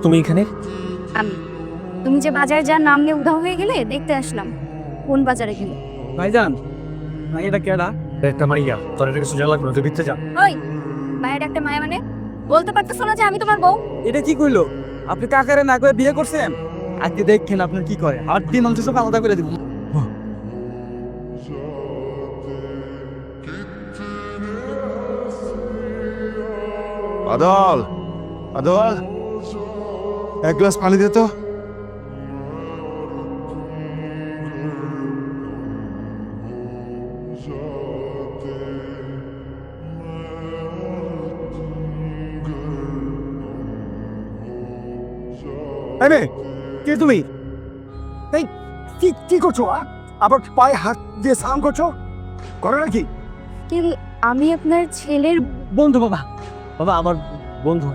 তুমি এখানে? আমি তুমি যে বাজারে যার নাম নিয়ে উধাও হয়ে গেলে দেখতে আসলাম কোন বাজারে গেলে। ভাইজান, এটা কেডা? একটা মাইয়া, তোর এটা কিছু জানা লাগবে না, তুই ভিতরে যা। ওই মায়ের একটা মায়া মানে বলতে পারতেছো না যে আমি তোমার বউ? এটা কি কইলো? আপনি কাকারে না করে বিয়ে করছেন? আজকে দেখেন আপনার কি করে, আর 3 মাস সব আলাদা করে দিব। বাদল, বাদল, এক গ্লাস পানি দে তো। কে তুমি? এই কি কি করছো? আবার পায়ে হাত দিয়ে সালাম করছো, করো নাকি? কিন্তু আমি আপনার ছেলের বন্ধু বাবা, বাবা আমার বন্ধু।